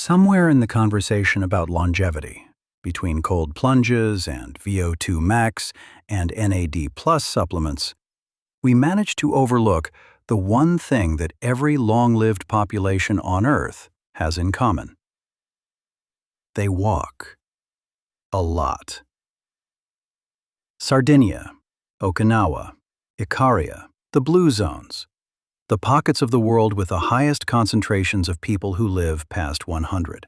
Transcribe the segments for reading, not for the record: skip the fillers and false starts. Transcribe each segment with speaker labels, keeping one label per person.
Speaker 1: Somewhere in the conversation about longevity, between cold plunges and VO2 max and NAD plus supplements, we managed to overlook the one thing that every long-lived population on Earth has in common. They walk. A lot. Sardinia, Okinawa, Ikaria, the blue zones, the pockets of the world with the highest concentrations of people who live past 100.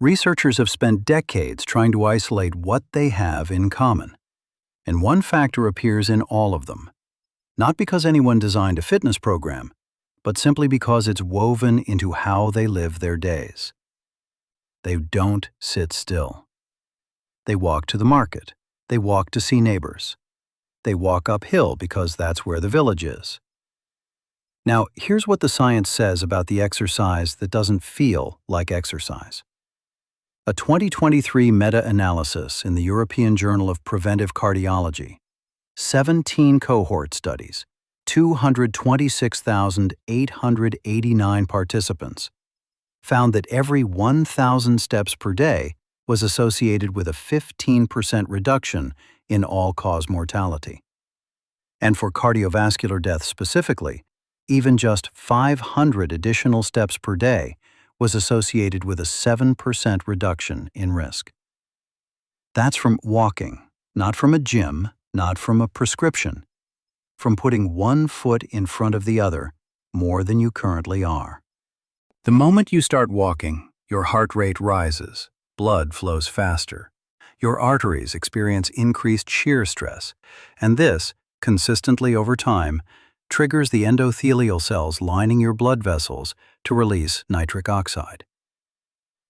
Speaker 1: Researchers have spent decades trying to isolate what they have in common, and one factor appears in all of them, not because anyone designed a fitness program, but simply because it's woven into how they live their days. They don't sit still. They walk to the market. They walk to see neighbors. They walk uphill because that's where the village is. Now, here's what the science says about the exercise that doesn't feel like exercise. A 2023 meta-analysis in the European Journal of Preventive Cardiology, 17 cohort studies, 226,889 participants, found that every 1,000 steps per day was associated with a 15% reduction in all-cause mortality. And for cardiovascular death specifically, even just 500 additional steps per day was associated with a 7% reduction in risk. That's from walking, not from a gym, not from a prescription, from putting one foot in front of the other more than you currently are. The moment you start walking, your heart rate rises, blood flows faster, your arteries experience increased shear stress, and this, consistently over time, triggers the endothelial cells lining your blood vessels to release nitric oxide.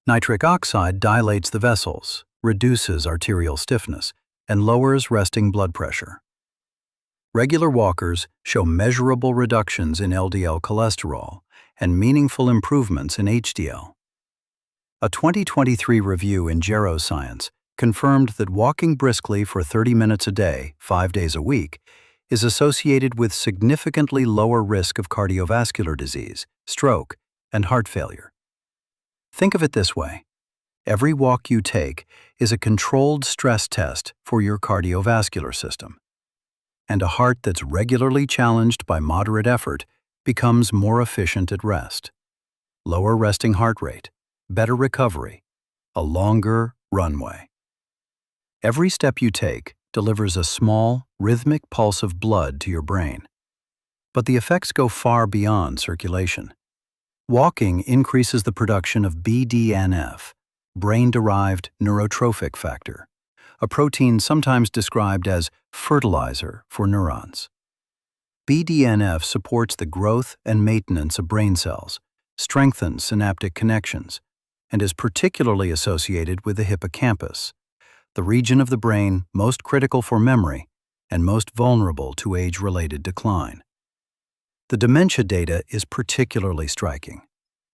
Speaker 1: Nitric oxide dilates the vessels, reduces arterial stiffness, and lowers resting blood pressure. Regular walkers show measurable reductions in LDL cholesterol and meaningful improvements in HDL. A 2023 review in Geroscience confirmed that walking briskly for 30 minutes a day, 5 days a week, is associated with significantly lower risk of cardiovascular disease, stroke, and heart failure. Think of it this way. Every walk you take is a controlled stress test for your cardiovascular system. And a heart that's regularly challenged by moderate effort becomes more efficient at rest. Lower resting heart rate, better recovery, a longer runway. Every step you take delivers a small, rhythmic pulse of blood to your brain. But the effects go far beyond circulation. Walking increases the production of BDNF, brain-derived neurotrophic factor, a protein sometimes described as fertilizer for neurons. BDNF supports the growth and maintenance of brain cells, strengthens synaptic connections, and is particularly associated with the hippocampus, the region of the brain most critical for memory and most vulnerable to age-related decline. The dementia data is particularly striking.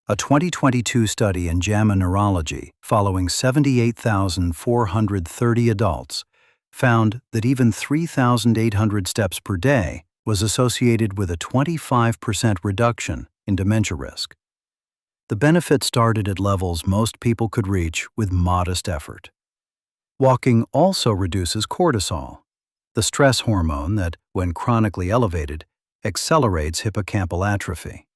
Speaker 1: A 2022 study in JAMA Neurology following 78,430 adults found that even 3,800 steps per day was associated with a 25% reduction in dementia risk. The benefit started at levels most people could reach with modest effort. Walking also reduces cortisol, the stress hormone that, when chronically elevated, accelerates hippocampal atrophy.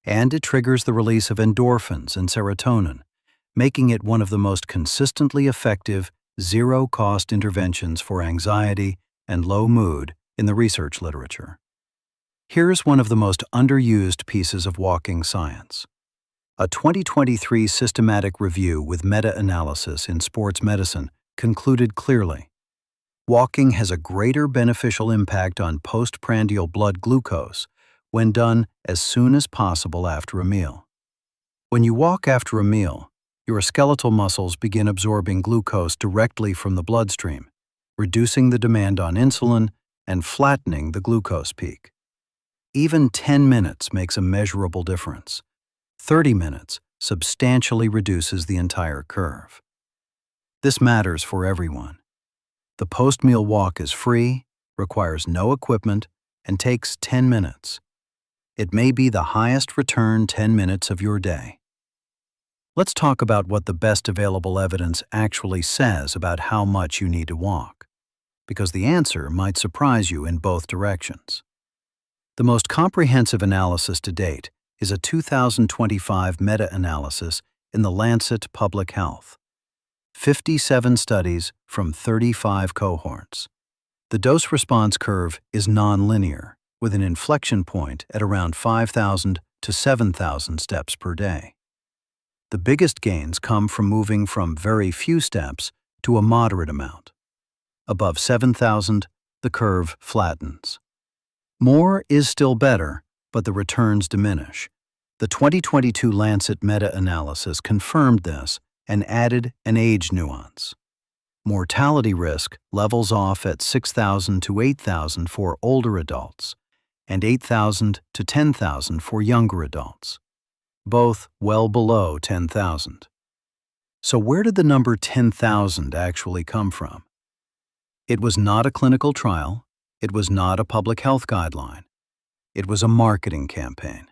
Speaker 1: And it triggers the release of endorphins and serotonin, making it one of the most consistently effective, zero-cost interventions for anxiety and low mood in the research literature. Here's one of the most underused pieces of walking science. A 2023 systematic review with meta-analysis in sports medicine concluded clearly. Walking has a greater beneficial impact on postprandial blood glucose when done as soon as possible after a meal. When you walk after a meal, your skeletal muscles begin absorbing glucose directly from the bloodstream, reducing the demand on insulin and flattening the glucose peak. Even 10 minutes makes a measurable difference. 30 minutes substantially reduces the entire curve. This matters for everyone. The post-meal walk is free, requires no equipment, and takes 10 minutes. It may be the highest return 10 minutes of your day. Let's talk about what the best available evidence actually says about how much you need to walk, because the answer might surprise you in both directions. The most comprehensive analysis to date is a 2025 meta-analysis in The Lancet Public Health. 57 studies from 35 cohorts. The dose-response curve is nonlinear, with an inflection point at around 5,000 to 7,000 steps per day. The biggest gains come from moving from very few steps to a moderate amount. Above 7,000, the curve flattens. More is still better, but the returns diminish. The 2022 Lancet meta-analysis confirmed this and added an age nuance. Mortality risk levels off at 6,000 to 8,000 for older adults and 8,000 to 10,000 for younger adults, both well below 10,000. So where did the number 10,000 actually come from? It was not a clinical trial. It was not a public health guideline. It was a marketing campaign.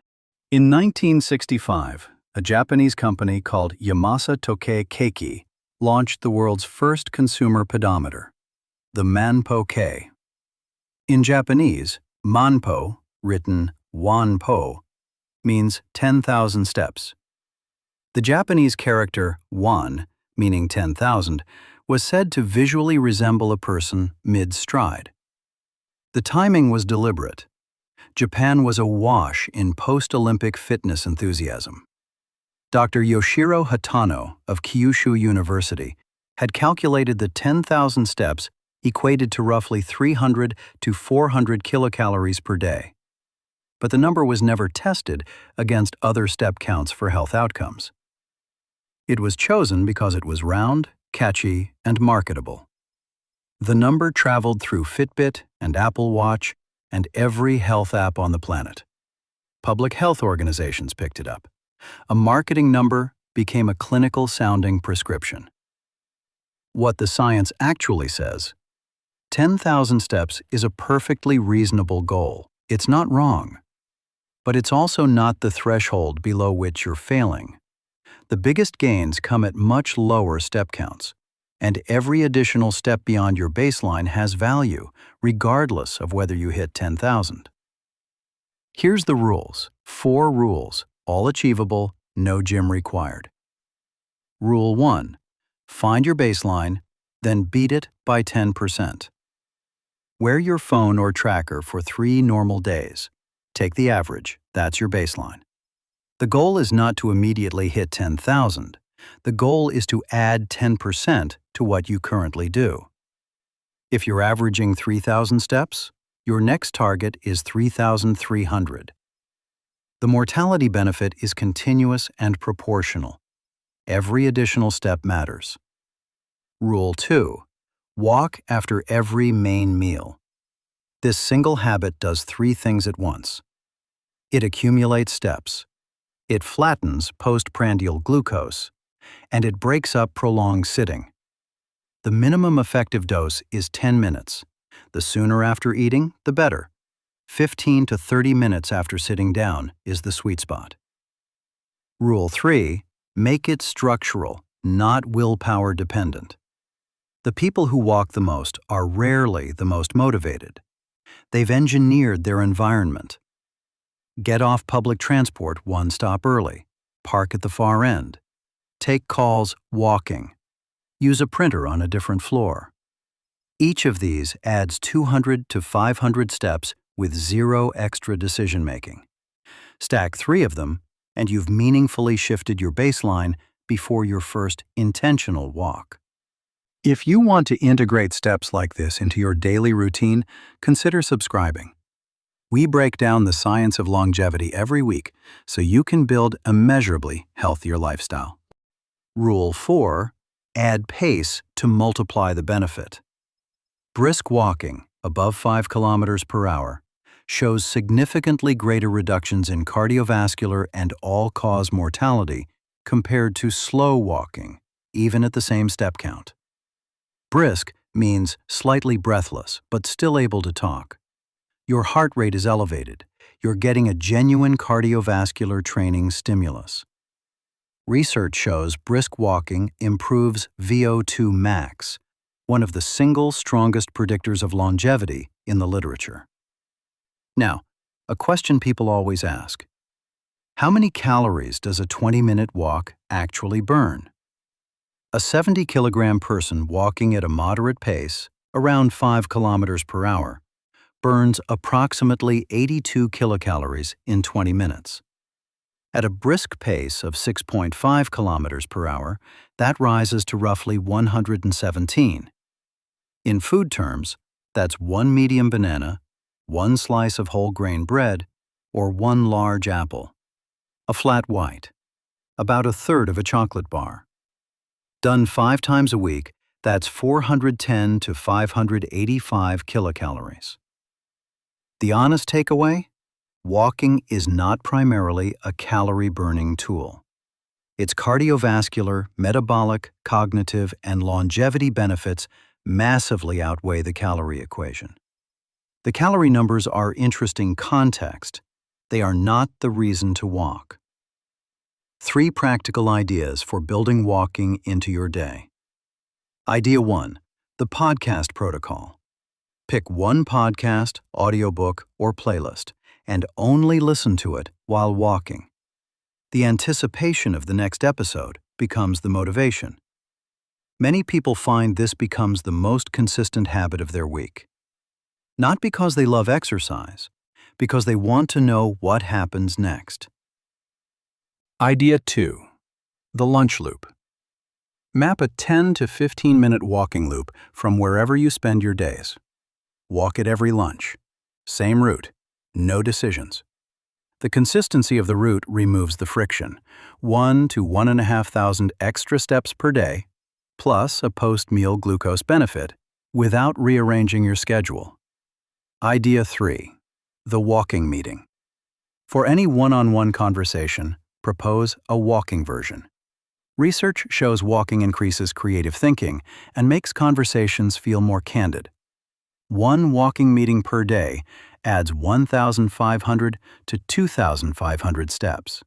Speaker 1: In 1965, a Japanese company called Yamasa Tokei Keiki launched the world's first consumer pedometer, the Manpo K. In Japanese, Manpo, written Wanpo, means 10,000 steps. The Japanese character wan, meaning 10,000, was said to visually resemble a person mid-stride. The timing was deliberate. Japan was awash in post-Olympic fitness enthusiasm. Dr. Yoshiro Hatano of Kyushu University had calculated that 10,000 steps equated to roughly 300 to 400 kilocalories per day. But the number was never tested against other step counts for health outcomes. It was chosen because it was round, catchy, and marketable. The number traveled through Fitbit and Apple Watch and every health app on the planet. Public health organizations picked it up. A marketing number became a clinical-sounding prescription. What the science actually says: 10,000 steps is a perfectly reasonable goal. It's not wrong. But it's also not the threshold below which you're failing. The biggest gains come at much lower step counts, and every additional step beyond your baseline has value, regardless of whether you hit 10,000. Here's the rules. 4 rules, all achievable, no gym required. Rule 1. Find your baseline, then beat it by 10%. Wear your phone or tracker for 3 normal days. Take the average, that's your baseline. The goal is not to immediately hit 10,000. The goal is to add 10% to what you currently do. If you're averaging 3,000 steps, your next target is 3,300. The mortality benefit is continuous and proportional. Every additional step matters. Rule 2. Walk after every main meal. This single habit does 3 things at once. It accumulates steps. It flattens postprandial glucose, and it breaks up prolonged sitting. The minimum effective dose is 10 minutes. The sooner after eating, the better. 15 to 30 minutes after sitting down is the sweet spot. Rule 3. Make it structural, not willpower dependent. The people who walk the most are rarely the most motivated. They've engineered their environment. Get off public transport 1 stop early. Park at the far end. Take calls walking. Use a printer on a different floor. Each of these adds 200 to 500 steps with 0 extra decision-making. Stack 3 of them, and you've meaningfully shifted your baseline before your first intentional walk. If you want to integrate steps like this into your daily routine, consider subscribing. We break down the science of longevity every week so you can build a measurably healthier lifestyle. Rule 4. Add pace to multiply the benefit. Brisk walking, above 5 kilometers per hour, shows significantly greater reductions in cardiovascular and all-cause mortality compared to slow walking, even at the same step count. Brisk means slightly breathless, but still able to talk. Your heart rate is elevated. You're getting a genuine cardiovascular training stimulus. Research shows brisk walking improves VO2 max, one of the single strongest predictors of longevity in the literature. Now, a question people always ask: how many calories does a 20-minute walk actually burn? A 70-kilogram person walking at a moderate pace, around 5 kilometers per hour, burns approximately 82 kilocalories in 20 minutes. At a brisk pace of 6.5 kilometers per hour, that rises to roughly 117. In food terms, that's 1 medium banana, 1 slice of whole grain bread, or 1 large apple. A flat white, about a third of a chocolate bar. Done 5 times a week, that's 410 to 585 kilocalories. The honest takeaway? Walking is not primarily a calorie-burning tool. Its cardiovascular, metabolic, cognitive, and longevity benefits massively outweigh the calorie equation. The calorie numbers are interesting context. They are not the reason to walk. 3 practical ideas for building walking into your day. Idea 1. The podcast protocol. Pick one podcast, audiobook, or playlist, and only listen to it while walking. The anticipation of the next episode becomes the motivation. Many people find this becomes the most consistent habit of their week. Not because they love exercise, because they want to know what happens next. Idea 2. The lunch loop. Map a 10 to 15-minute walking loop from wherever you spend your days. Walk at every lunch. Same route. No decisions. The consistency of the route removes the friction. 1 to 1,500 extra steps per day, plus a post-meal glucose benefit, without rearranging your schedule. Idea 3. The walking meeting. For any one-on-one conversation, propose a walking version. Research shows walking increases creative thinking and makes conversations feel more candid. 1 walking meeting per day adds 1,500 to 2,500 steps.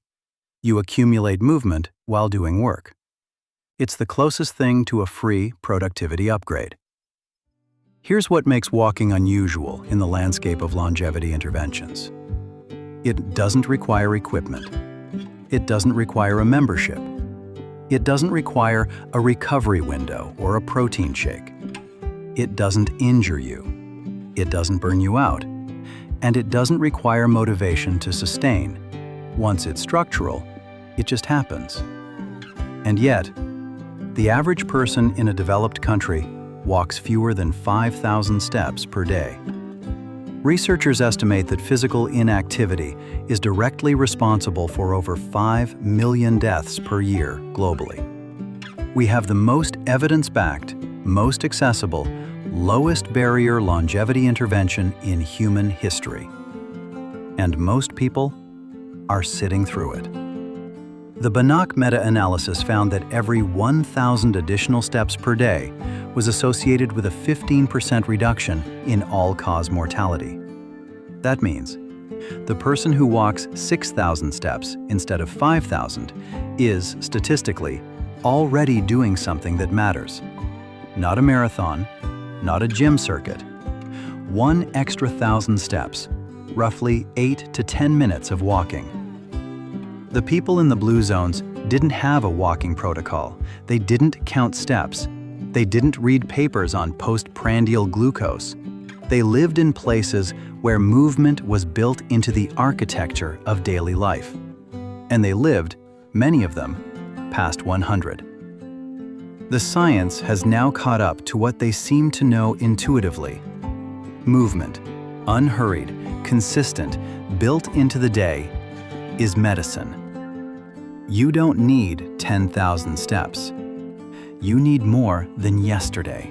Speaker 1: You accumulate movement while doing work. It's the closest thing to a free productivity upgrade. Here's what makes walking unusual in the landscape of longevity interventions. It doesn't require equipment. It doesn't require a membership. It doesn't require a recovery window or a protein shake. It doesn't injure you. It doesn't burn you out. And it doesn't require motivation to sustain. Once it's structural, it just happens. And yet, the average person in a developed country walks fewer than 5,000 steps per day. Researchers estimate that physical inactivity is directly responsible for over 5 million deaths per year globally. We have the most evidence-backed, most accessible, lowest barrier longevity intervention in human history. And most people are sitting through it. The Banach meta-analysis found that every 1,000 additional steps per day was associated with a 15% reduction in all-cause mortality. That means the person who walks 6,000 steps instead of 5,000 is, statistically, already doing something that matters. Not a marathon, not a gym circuit. 1 extra 1,000 steps, roughly 8 to 10 minutes of walking. The people in the blue zones didn't have a walking protocol. They didn't count steps. They didn't read papers on postprandial glucose. They lived in places where movement was built into the architecture of daily life. And they lived, many of them, past 100. The science has now caught up to what they seem to know intuitively. Movement, unhurried, consistent, built into the day, is medicine. You don't need 10,000 steps. You need more than yesterday.